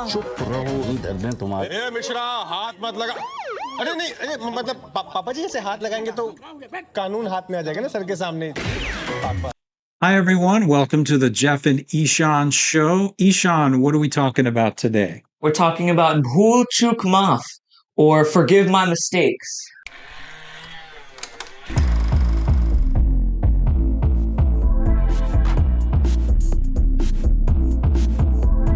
चुप रहो, इधर ने तुम्हारे। अरे मिश्रा हाथ मत लगा। अरे नहीं, अरे मतलब पापा जी ऐसे हाथ लगाएंगे तो कानून हाथ में आ जाएगा ना सर के सामने। Hi, everyone. Welcome to the Jeff and Ishan show. Ishan, what are we talking about today? We're talking about Bhool Chuk Maaf, or Forgive My Mistakes.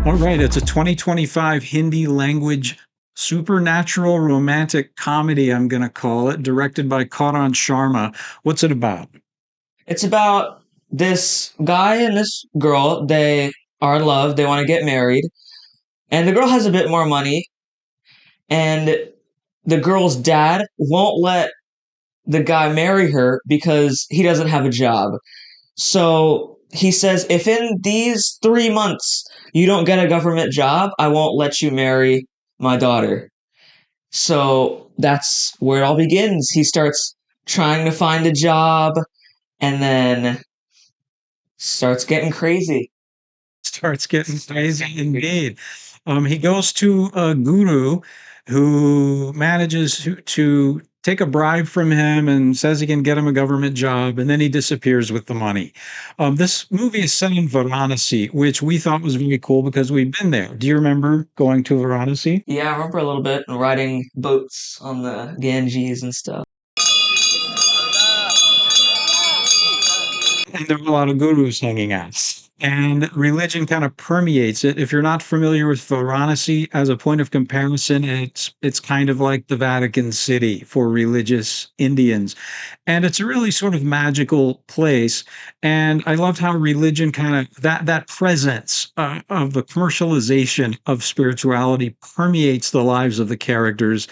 All right, it's a 2025 Hindi language supernatural romantic comedy, I'm going to call it, directed by Karan Sharma. What's it about? It's about this guy and this girl. They are in love. They want to get married. And the girl has a bit more money. And the girl's dad won't let the guy marry her because he doesn't have a job. So he says, if in these 3 months you don't get a government job, I won't let you marry my daughter. So that's where it all begins. He starts trying to find a job and then starts getting crazy. Starts getting crazy indeed. He goes to a guru who manages to take a bribe from him and says he can get him a government job, and then he disappears with the money. This movie is set in Varanasi, which we thought was very cool because we've been there. Do you remember going to Varanasi? Yeah, I remember a little bit riding boats on the Ganges and stuff. And there are a lot of gurus hanging out. And religion kind of permeates it. If you're not familiar with Varanasi as a point of comparison, it's kind of like the Vatican City for religious Indians. And it's a really sort of magical place. And I loved how religion kind of that presence of the commercialization of spirituality permeates the lives of the characters.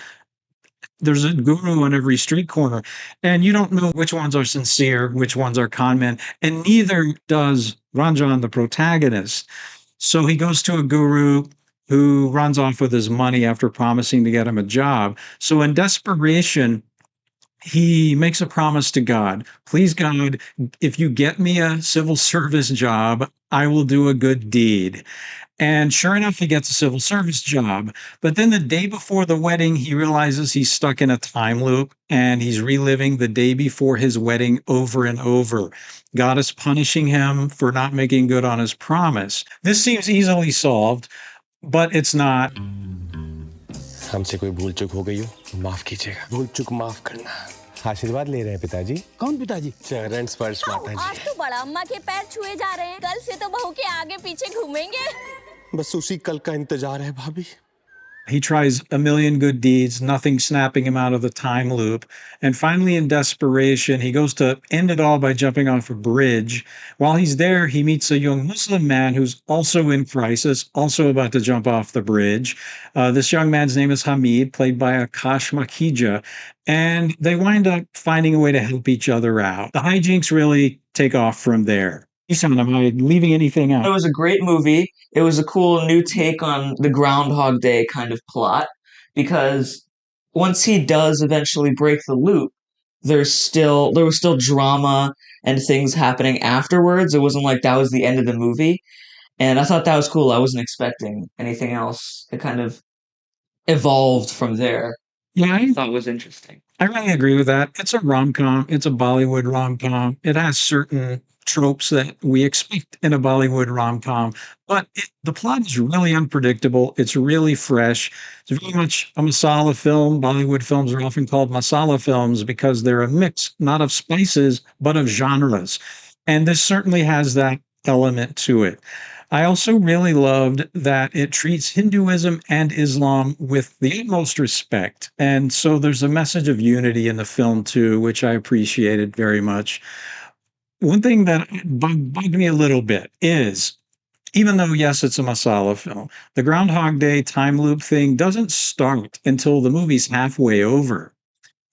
There's a guru on every street corner, and you don't know which ones are sincere, which ones are con men, and neither does Ranjan, the protagonist. So he goes to a guru who runs off with his money after promising to get him a job. So in desperation, he makes a promise to God. Please, God, if you get me a civil service job, I will do a good deed. And sure enough, he gets a civil service job. But then the day before the wedding, he realizes he's stuck in a time loop and he's reliving the day before his wedding over and over. God is punishing him for not making good on his promise. This seems easily solved, but it's not. हमसे कोई भूल चूक हो गई हो माफ कीजिएगा। भूल चूक माफ करना। आशीर्वाद ले रहे हैं पिताजी। कौन पिताजी? चरण स्पर्श माता जी। आज तो बड़ा अम्मा के पैर छुए जा रहे हैं। कल से तो बहू के आगे पीछे घूमेंगे। बस उसी कल का इंतजार है भाभी। He tries a million good deeds, nothing snapping him out of the time loop. And finally, in desperation, he goes to end it all by jumping off a bridge. While he's there, he meets a young Muslim man who's also in crisis, also about to jump off the bridge. This young man's name is Hamid, played by Akash Makhija. And they wind up finding a way to help each other out. The hijinks really take off from there. Ishan, am I leaving anything out? It was a great movie. It was a cool new take on the Groundhog Day kind of plot because once he does eventually break the loop, there was still drama and things happening afterwards. It wasn't like that was the end of the movie. And I thought that was cool. I wasn't expecting anything else. It kind of evolved from there. Yeah, I thought it was interesting. I really agree with that. It's a rom-com. It's a Bollywood rom-com. It has certain tropes that we expect in a Bollywood rom-com, but the plot is really unpredictable. It's really fresh. It's very much a masala film. Bollywood films are often called masala films because they're a mix, not of spices, but of genres. And this certainly has that element to it. I also really loved that it treats Hinduism and Islam with the utmost respect. And so there's a message of unity in the film too, which I appreciated very much. One thing that bugged me a little bit is, even though, yes, it's a masala film, the Groundhog Day time loop thing doesn't start until the movie's halfway over.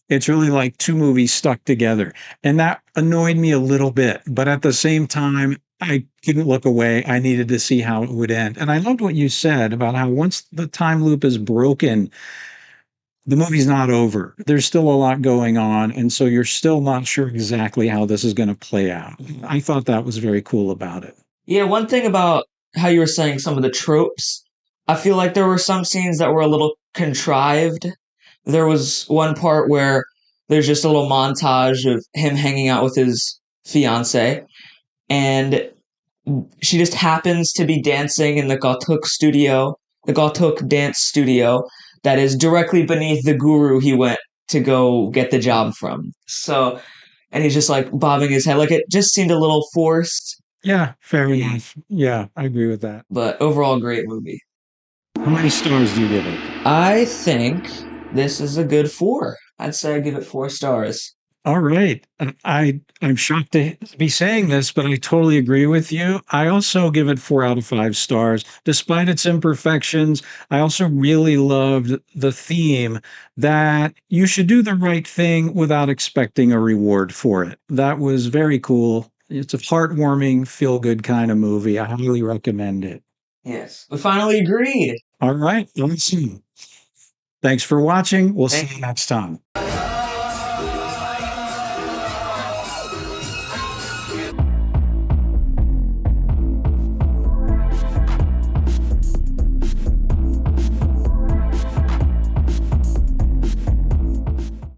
It's really like two movies stuck together. And that annoyed me a little bit. But at the same time, I couldn't look away. I needed to see how it would end. And I loved what you said about how once the time loop is broken, the movie's not over. There's still a lot going on. And so you're still not sure exactly how this is going to play out. I thought that was very cool about it. Yeah, one thing about how you were saying some of the tropes, I feel like there were some scenes that were a little contrived. There was one part where there's just a little montage of him hanging out with his fiance, and she just happens to be dancing in the Gautuk dance studio that is directly beneath the guru he went to go get the job from. So, and he's just like bobbing his head. Like it just seemed a little forced, Yeah, fair enough. Yeah, I agree with that. but overall, great movie. How many stars do you give it? I think this is a good 4. I'd say I give it 4 stars. All right. I'm shocked to be saying this, but I totally agree with you. I also give it 4 out of 5 stars. Despite its imperfections, I also really loved the theme that you should do the right thing without expecting a reward for it. That was very cool. It's a heartwarming, feel-good kind of movie. I highly recommend it. Yes, we finally agreed. All right. Awesome. Thanks for watching. We'll see Thank you next time.